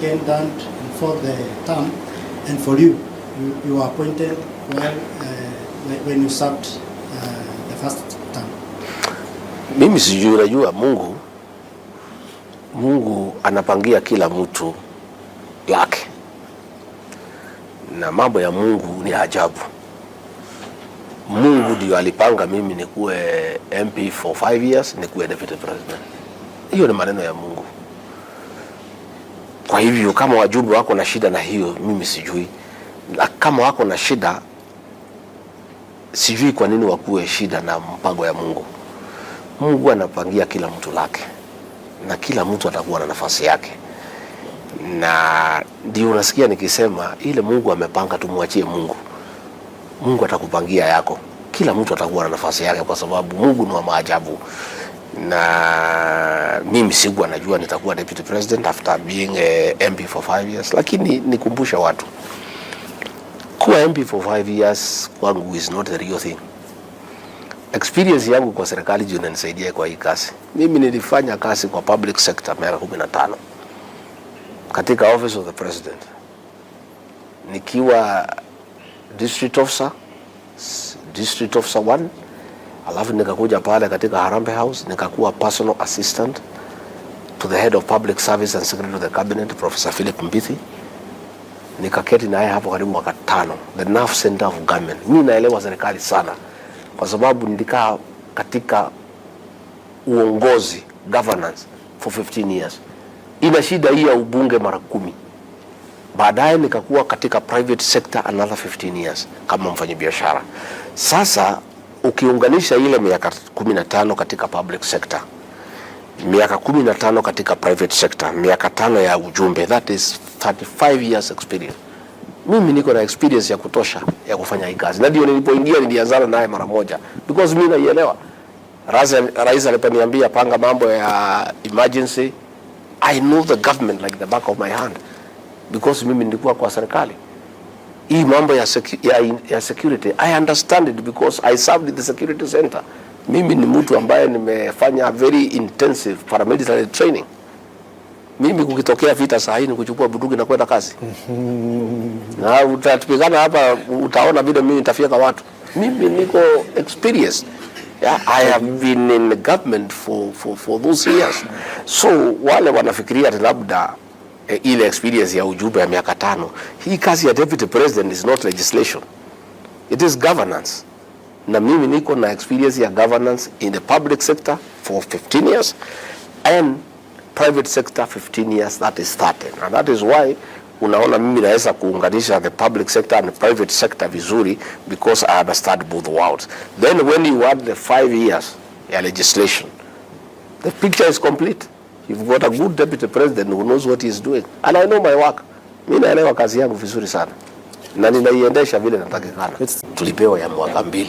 second and fourth term, and for you were appointed when you served the first term. Mimi sijui, najua Mungu anapangia kila mtu yake, na mambo ya Mungu ni ajabu. Mungu ndio alipanga mimi nikuwe MP for 5 years, nikuwe deputy president. Hiyo ni maneno ya Mungu. Kwa hivyo kama wajumbe wako na shida na hiyo, mimi sijui. Kama wako na shida, sijui kwa nini wakuwe shida na mpango ya Mungu. Mungu anapangia kila mtu lake, na kila mtu atakuwa na nafasi yake. Na ndio unasikia nikisema ile Mungu amepanga, tumwachie Mungu. Mungu atakupangia yako. Kila mtu atakuwa na nafasi yake, kwa sababu Mungu ni wa maajabu. Na mimi sikuwa najua nitakuwa deputy president after being a MP for 5 years, lakini nikumbusha watu kuwa MP for 5 years kwangu is not the real thing. Experience yangu kwa serikali ndio inanisaidia kwa hii kazi. Mimi nilifanya kazi kwa public sector miaka 15 katika office of the president, nikiwa district officer 1, alafu nikakuja pale katika Harambee House nikakuwa personal assistant to the head of public service and secretary of the cabinet Professor Philip Mbithi. Nikaketi naye hapo karibu mwaka 5, the nerve center of government. Mimi naelewa serikali sana kwa sababu nilikaa katika uongozi, governance for 15 years. Ina shida hii ya ubunge mara 10. Baadaye nikakuwa katika private sector another 15 years kama mfanyabiashara. Sasa ukiunganisha ile miaka 15 katika public sector, miaka 15 katika private sector, miaka 5 ya ujumbe, that is 35 years experience. Mimi niko na experience ya kutosha ya kufanya hii kazi. Na ndio nilipoingia nilianzana naye mara moja because mimi naielewa. Rais aliponiambia panga mambo ya emergency, I know the government like the back of my hand because mimi nilikuwa kwa serikali. Hii mambo ya security, I understand it because I served in the security center. Mimi ni mtu ambaye nimefanya very intensive paramilitary training. Mimi kukitokea vita saa hii ni kuchukua bunduki na kwenda kazi. Na utatupigana hapa utaona vile mimi nitafika watu. Mimi niko experienced. Yeah, I have been in the government for those years. So wale wanafikiria labda ile experience ya ujumbe ya miaka 5. Hii kazi ya deputy president is not legislation. It is governance. Na mimi niko na experience ya governance in the public sector for 15 years and private sector 15 years, that is 30. And that is why unaona mimi naweza kuunganisha the public sector and the private sector vizuri because I understand both worlds. Then when you add the 5 years ya legislation, the picture is complete. You've got a good deputy president who knows what he is doing. And I know my work. Mimi naelewa kazi yangu vizuri sana. Na ninaiendesha vile natakikana. Tulipewa ya mwaka 2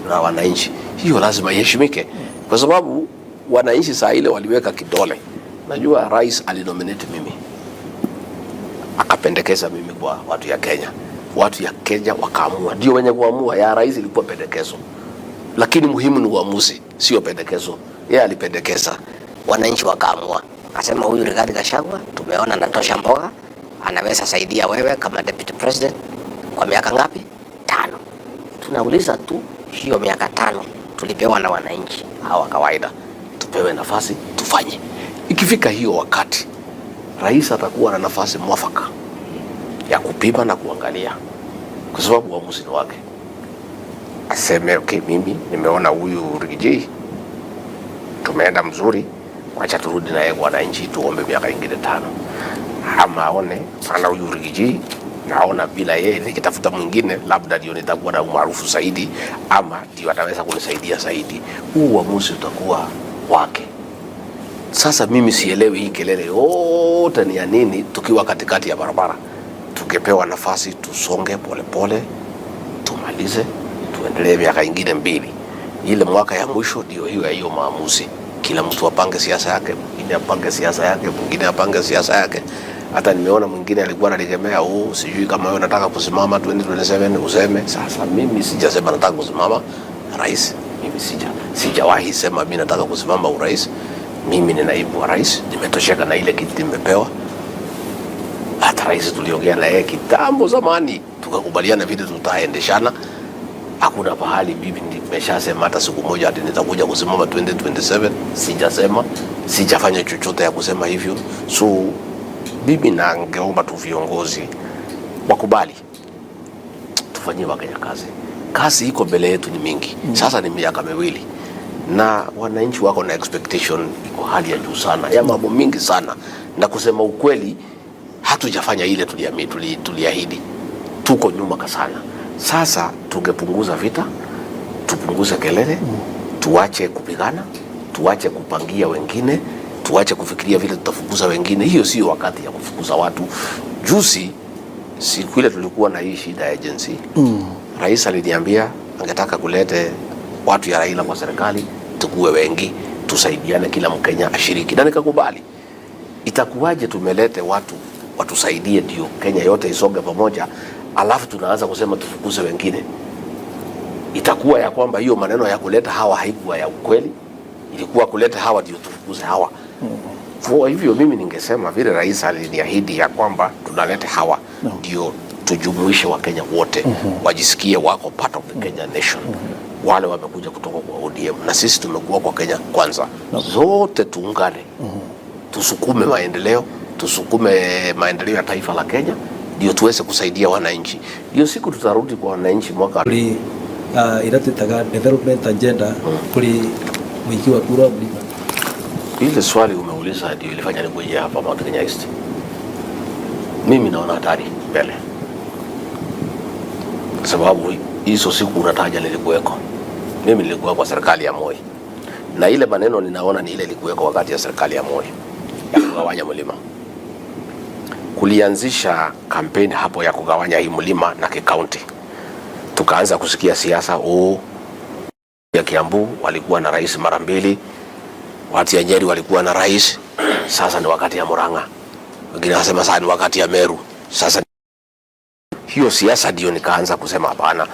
na wananchi. Hiyo lazima iheshimike. Kwa sababu wananchi saa ile waliweka kidole. Najua rais alinominate mimi. Akapendekeza mimi kwa watu ya Kenya. Watu ya Kenya wakaamua. Ndio wenye kuamua, ya rais ilikuwa pendekezo. Lakini muhimu ni uamuzi, sio pendekezo. Yeye alipendekeza. Wananchi wakaamua. Akasema huyu Rigathi Gachagua tumeona anatosha mboga, anaweza saidia wewe kama deputy president kwa miaka ngapi? 5. Tunauliza tu hiyo miaka 5 tulipewa na wananchi hawa kawaida. Tupewe nafasi tufanye. Ikifika hiyo wakati, rais atakuwa na nafasi mwafaka ya kupima na kuangalia. Kwa sababu uamuzi ni wake. Aseme okay, mimi nimeona huyu Rigiji tumeenda mzuri, wacha turudi naye kwa wananchi tuombe miaka ingine 5. Ama aone sana huyu Rigiji, naona bila yeye nikitafuta mwingine labda ndio nitakuwa na umaarufu zaidi ama ndio ataweza kunisaidia zaidi. Huu uamuzi utakuwa wake. Sasa mimi sielewi hii kelele yote ni ya nini tukiwa katikati ya barabara. Tukipewa nafasi tusonge pole pole, tumalize, tuendelee miaka ingine 2. Ile mwaka ya mwisho ndio hiyo maamuzi. Kila mtu apange siasa yake, mwingine apange siasa yake, mwingine apange siasa yake. Hata nimeona mwingine alikuwa analikemea sijui kama wewe unataka kusimama 2027 useme. Sasa mimi sijasema nataka kusimama rais. Mimi sijawahi sema mimi nataka kusimama urais. Mimi ni naibu wa rais, nimetosheka na ile kiti nimepewa. rais tuliongea na yeye kitambo zamani, tukakubaliana vile tutaendeshana. Hakuna pahali bibi nimeshasema hata siku moja ati nitakuja kusimama 2027. Sijasema, sijafanya chochote ya kusema hivyo. So bibi, na ngeomba tu viongozi wakubali tufanyie Wakenya kazi. Kazi iko mbele yetu ni mingi. Sasa ni miaka miwili na wananchi wako na expectation iko hali ya juu sana ya mambo mingi sana, na kusema ukweli hatujafanya ile tuliahidi. Tuko nyuma sana. Sasa tungepunguza vita, tupunguze kelele, tuache kupigana, tuache kupangia wengine, tuache kufikiria vile tutafukuza wengine. Hiyo sio wakati ya kufukuza watu. Juzi siku ile tulikuwa na hii shida ya agency. Rais aliniambia angetaka kulete watu ya Raila kwa serikali, tukue wengi, tusaidiane, kila Mkenya ashiriki, na nikakubali. Itakuwaje tumelete watu watusaidie ndio Kenya yote isonge pamoja, alafu tunaanza kusema tufukuze wengine? Itakuwa ya kwamba hiyo maneno ya kuleta hawa haikuwa ya ukweli, ilikuwa kuleta hawa ndio tufukuze hawa. Kwa hivyo mimi ningesema vile rais aliniahidi ya kwamba tunaleta hawa ndio tujumuishe Wakenya wote wajisikie wako part of the Kenya nation. Wale wamekuja kutoka kwa ODM na sisi tumekuwa kwa Kenya kwanza. Zote tuungane, tusukume maendeleo, tusukume maendeleo ya taifa la Kenya ndio tuweze kusaidia wananchi. Hiyo siku tutarudi kwa wananchi mwaka iratutaga development agenda kuli mwiki wa kura mlima. Ile swali umeuliza ndio ilifanya nikuje hapa Mount Kenya East. Mimi naona hatari mbele, sababu hizo siku unataja nilikuweko. Mimi nilikuwa kwa serikali ya Moi, na ile maneno ninaona ni ile ilikuweko wakati ya serikali ya Moi ya kugawanya mlima. Kulianzisha kampeni hapo ya kugawanya hii mlima na kikaunti. Tukaanza kusikia siasa ya Kiambu walikuwa na rais mara mbili, watu ya Nyeri walikuwa na rais. Sasa ni wakati ya Murang'a, wengine wanasema sasa ni wakati ya Meru. Sasa hiyo siasa ndio nikaanza kusema hapana,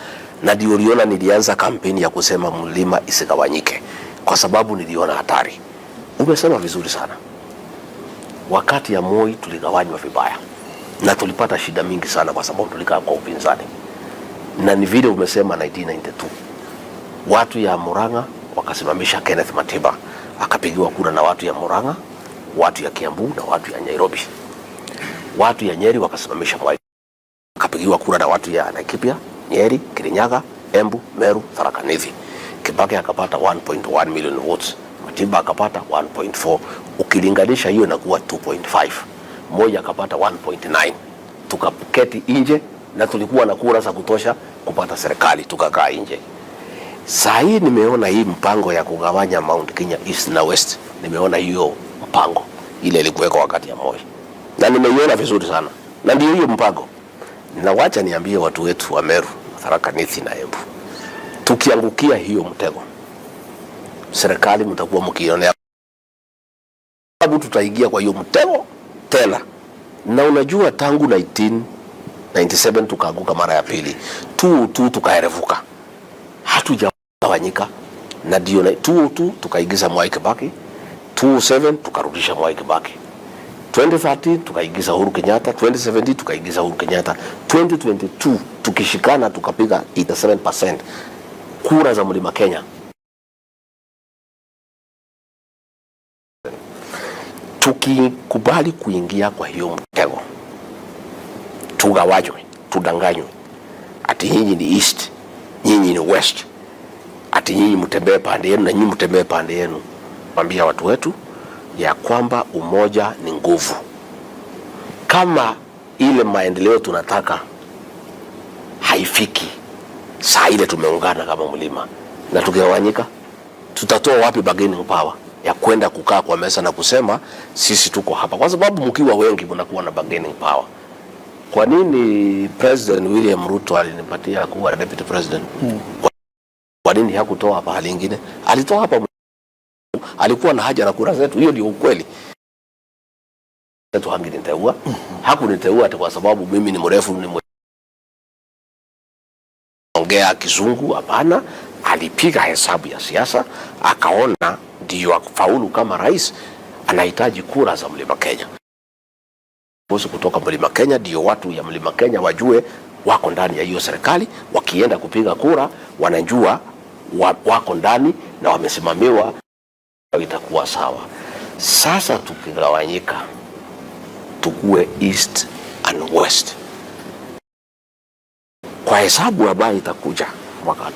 na ndio uliona nilianza kampeni ya kusema mlima isigawanyike, kwa sababu niliona hatari. Umesema vizuri sana. Wakati ya Moi tuligawanywa vibaya na tulipata shida mingi sana kwa sababu tulikaa kwa upinzani. Na ni vile umesema 1992 watu ya Murang'a wakasimamisha Kenneth Matiba, akapigiwa kura na watu ya Murang'a, watu ya Kiambu na watu ya Nairobi. Watu ya Nyeri wakasimamisha Mwai, akapigiwa kura na watu ya Laikipia, Nyeri, Kirinyaga, Embu, Meru, Tharaka Nithi. Kibaki akapata 1.1 million votes, Matiba akapata 1.4. Ukilinganisha hiyo inakuwa 2.5. Moja akapata 1.9. Tukaketi nje na tulikuwa na kura za kutosha kupata serikali, tukakaa nje. Saa hii nimeona hii mpango ya kugawanya Mount Kenya East na West. Nimeona hiyo mpango ile ilikuweka wakati ya Moi, na nimeiona vizuri sana, na ndio hiyo mpango. Ninawacha niambie watu wetu wa Meru, Tharaka Nithi na Embu, tukiangukia hiyo mtego, serikali mtakuwa mkionea, sababu tutaingia kwa hiyo mtego tena. Na unajua tangu 1997 tukaanguka mara ya pili, tukaerevuka, hatujagawanyika. Na ndio 202 tukaigiza Mwai Kibaki, 207 tukarudisha Mwai Kibaki, 2013 tukaigiza Uhuru Kenyatta, 2017 tukaigiza Uhuru Kenyatta, 2022 tukishikana tukapiga 87% kura za Mlima Kenya. Tukikubali kuingia kwa hiyo mtego, tugawanywe, tudanganywe ati nyinyi ni East, nyinyi ni West, ati nyinyi mtembee pande yenu na nyinyi mtembee pande yenu. Mwambia watu wetu ya kwamba umoja ni nguvu. Kama ile maendeleo tunataka haifiki saa ile tumeungana kama mlima na tukigawanyika, tutatoa wapi bargaining power ya kwenda kukaa kwa meza na kusema sisi tuko hapa? Kwa sababu mkiwa wengi mnakuwa na bargaining power. Kwa nini President William Ruto alinipatia kuwa deputy president? Kwa nini hakutoa hapa hali nyingine? Alitoa hapa, alikuwa na haja na kura zetu. Hiyo ndio ukweli. Zetu hanginiteua, hakuniteua ati kwa sababu mimi ni mrefu, ni ongea kizungu. Hapana, alipiga hesabu ya siasa, akaona ndio afaulu kama rais anahitaji kura za Mlima Kenya. kutoka Mlima Kenya, ndio watu ya Mlima Kenya wajue wako ndani ya hiyo serikali. Wakienda kupiga kura wanajua wako ndani na wamesimamiwa, itakuwa sawa. Sasa tukigawanyika tukue east and west, kwa hesabu ambayo itakuja mwaka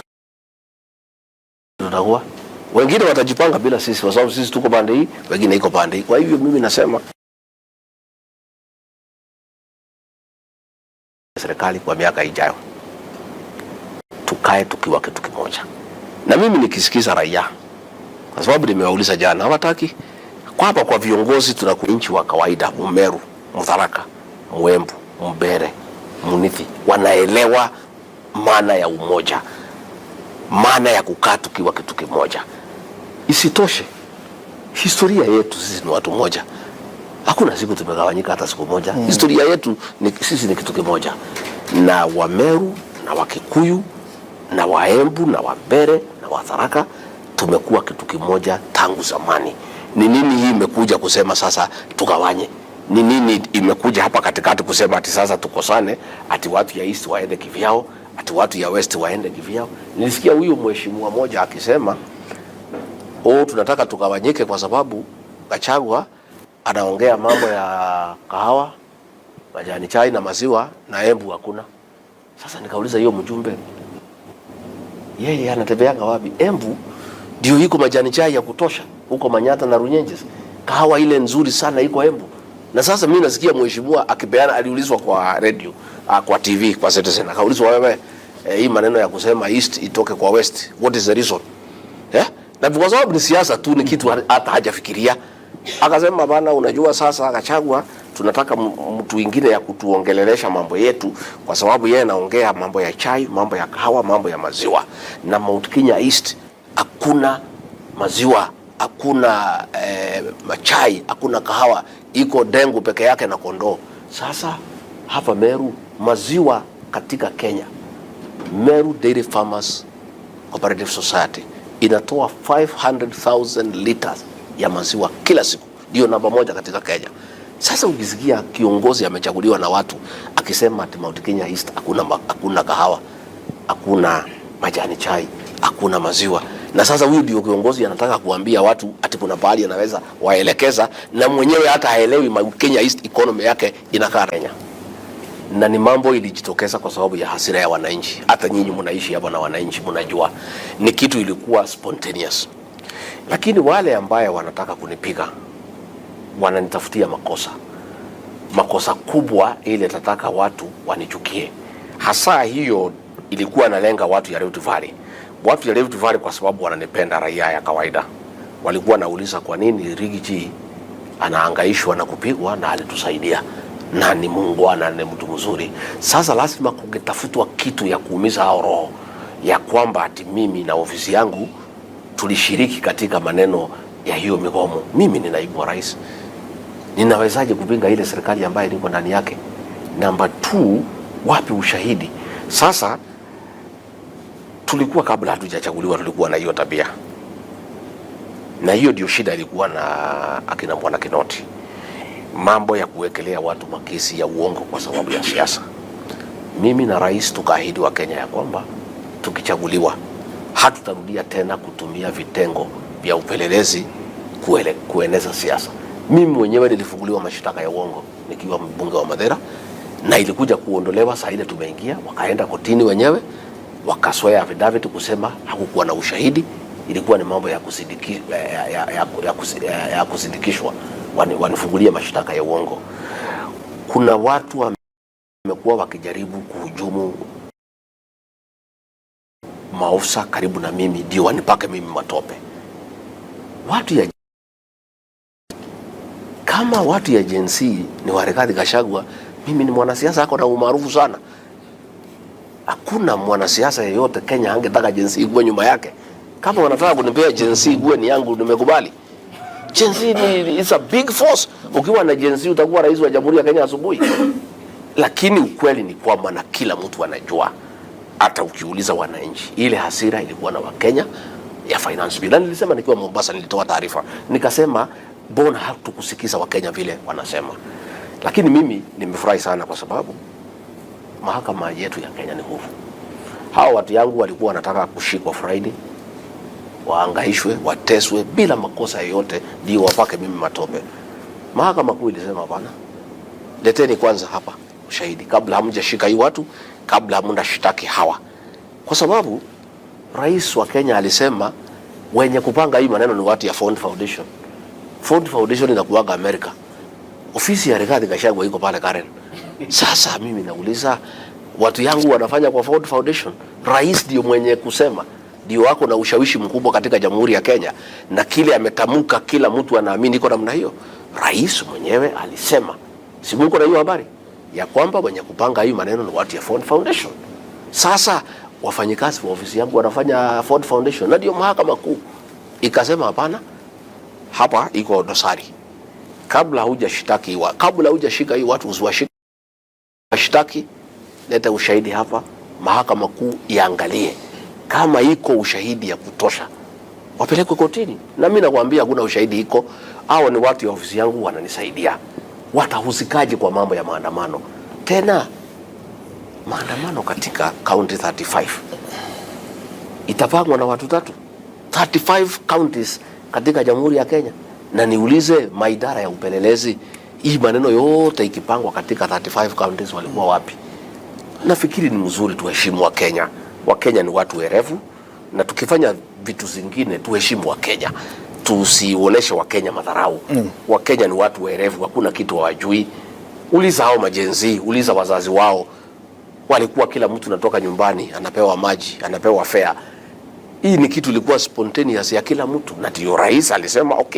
tutakuwa wengine watajipanga bila sisi, kwa sababu sisi tuko pande hii, wengine iko pande hii. Kwa hivyo mimi nasema serikali kwa miaka ijayo tukae tukiwa kitu kimoja. Na mimi nikisikiza raia, kwa sababu nimewauliza jana, hawataki kwamba kwa viongozi tunakuwa nchi wa kawaida, Mumeru, Mutharaka, Mwembu, Mbere, Munithi, wanaelewa maana ya umoja, maana ya kukaa tukiwa kitu kimoja. Isitoshe, historia yetu sisi ni watu moja. Hakuna siku tumegawanyika hata siku moja. Historia yetu sisi ni kitu kimoja. Na Wameru na Wakikuyu na Waembu na Wambere na Watharaka tumekuwa kitu kimoja tangu zamani. Ni nini hii imekuja kusema sasa tugawanye? Ni nini imekuja hapa katikati kusema ati sasa tukosane, ati watu ya East waende kivyao, ati watu ya West waende kivyao? Nilisikia huyu mheshimiwa mmoja akisema, tunataka tugawanyike kwa sababu Gachagua anaongea mambo ya kahawa, majani chai na maziwa, na Embu hakuna. Sasa nikauliza hiyo mjumbe, yeye anatembeanga wapi? Embu ndio iko majani chai ya kutosha, huko Manyata na Runyenjes. Kahawa ile nzuri sana iko Embu. Na sasa mimi nasikia mheshimiwa akipeana, aliulizwa kwa radio, kwa TV, kwa Citizen, akaulizwa, wewe hii maneno ya kusema East itoke kwa West, what is the reason? Na kwa sababu ni siasa tu, ni kitu hata hajafikiria. Akasema bana, unajua sasa Gachagua tunataka mtu mwingine ya kutuongelelesha mambo yetu, kwa sababu yeye anaongea mambo ya chai, mambo ya kahawa, mambo ya maziwa. Na Mount Kenya East hakuna maziwa, hakuna machai, hakuna kahawa, iko dengu peke yake na kondoo. Sasa hapa Meru, maziwa katika Kenya, Meru Dairy Farmers Cooperative Society inatoa 500,000 liters ya maziwa kila siku, ndio namba moja katika Kenya. Sasa ukisikia kiongozi amechaguliwa na watu akisema ati Mount Kenya East hakuna kahawa, hakuna majani chai, hakuna maziwa, na sasa huyu ndio kiongozi anataka kuambia watu ati kuna pahali anaweza waelekeza, na mwenyewe hata haelewi Mount Kenya East economy yake inakaa Kenya. Na ni mambo ilijitokeza kwa sababu ya hasira ya wananchi. Hata nyinyi mnaishi hapa na wananchi mnajua ni kitu ilikuwa spontaneous. Lakini wale ambaye wanataka kunipiga wananitafutia makosa kubwa, ile tataka watu wanichukie. Hasa hiyo ilikuwa nalenga watu ya Rift Valley. Watu ya Rift Valley kwa sababu wananipenda, raia ya kawaida walikuwa nauliza kwa nini Rigiji anahangaishwa na kupigwa na alitusaidia, na ni muungwana, ni mtu mzuri. Sasa lazima kungetafutwa kitu ya kuumiza hao roho ya kwamba ati mimi na ofisi yangu tulishiriki katika maneno ya hiyo migomo. Mimi ni naibu wa rais, ninawezaje kupinga ile serikali ambayo niko ndani yake? Number 2, wapi ushahidi? Sasa tulikuwa kabla hatujachaguliwa tulikuwa na hiyo tabia, na hiyo ndio shida ilikuwa na akina Bwana Kinoti, mambo ya kuwekelea watu makesi ya uongo kwa sababu ya siasa. Mimi na rais tukaahidi wa Kenya ya kwamba tukichaguliwa hatutarudia tena kutumia vitengo vya upelelezi kueneza siasa. Mimi mwenyewe nilifunguliwa mashtaka ya uongo nikiwa mbunge wa Madera, na ilikuja kuondolewa saa ile tumeingia, wakaenda kotini wenyewe wakaswea affidavit kusema hakukuwa na ushahidi, ilikuwa ni mambo ya kusindikishwa, wanifungulia mashtaka ya uongo. Kuna watu wamekuwa wakijaribu kuhujumu maofisa karibu na mimi ndio wanipake mimi matope. Kama watu ya Gen Z ni Rigathi Gachagua, mimi ni mwanasiasa ako na umaarufu sana. Hakuna mwanasiasa yeyote Kenya angetaka Gen Z kuwe nyuma yake. Kama wanataka kunipea Gen Z kuwe ni yangu, nimekubali. Gen Z is a big force. Ukiwa na Gen Z utakuwa rais wa Jamhuri ya Kenya asubuhi. Lakini ukweli ni kwamba na kila mtu anajua, hata ukiuliza wananchi, ile hasira ilikuwa na Wakenya ya finance bill. Nilisema nikiwa Mombasa, nilitoa taarifa nikasema, mbona hatukusikiza Wakenya vile wanasema? Lakini mimi nimefurahi sana kwa sababu mahakama yetu ya Kenya ni huru. Hao watu yangu walikuwa wanataka kushikwa Friday, waangaishwe, wateswe bila makosa yoyote ndio wapake mimi matope. Mahakama kuu ilisema hapana. Leteni kwanza hapa ushahidi kabla hamjashika hii watu, kabla hamjashitaki hawa. Kwa sababu rais wa Kenya alisema wenye kupanga hii maneno ni watu ya Ford Foundation. Ford Foundation inakuwaga Amerika. Ofisi ya Rigathi Gachagua iko pale Karen. Sasa mimi nauliza watu yangu wanafanya kwa Ford Foundation. Rais ndio mwenye kusema, ndio wako na ushawishi mkubwa katika Jamhuri ya Kenya, na kile ametamka kila mtu anaamini iko namna hiyo. Rais mwenyewe alisema, si mko na hiyo habari ya kwamba wenye kupanga hii maneno ni watu ya Ford Foundation. Sasa wafanyikazi wa ofisi yangu wanafanya Ford Foundation, na ndio mahakama kuu ikasema hapana, hapa iko dosari. Kabla hujashitaki kabla hujashika hii watu usiwashitaki, leta ushahidi hapa, mahakama kuu iangalie kama iko ushahidi ya kutosha, wapelekwe kotini. Na mimi nakwambia hakuna ushahidi iko, hao ni watu ya ofisi yangu wananisaidia. Watahusikaje kwa mambo ya maandamano? Tena maandamano katika county 35 itapangwa na watu 35 counties katika Jamhuri ya Kenya. Na niulize maidara ya upelelezi, hii maneno yote ikipangwa katika 35 counties walikuwa wapi? Nafikiri ni mzuri tuheshimu wa Kenya. Wa Kenya ni watu werevu, na tukifanya vitu zingine tuheshimu wa Kenya. Tusionyeshe wa Kenya madharau. Wa Kenya ni watu werevu, hakuna kitu hawajui. Uliza hao majenzi, uliza wazazi wao. Walikuwa kila mtu natoka nyumbani anapewa maji, anapewa fare. Hii ni kitu ilikuwa spontaneous ya kila mtu, na ndio rais alisema okay,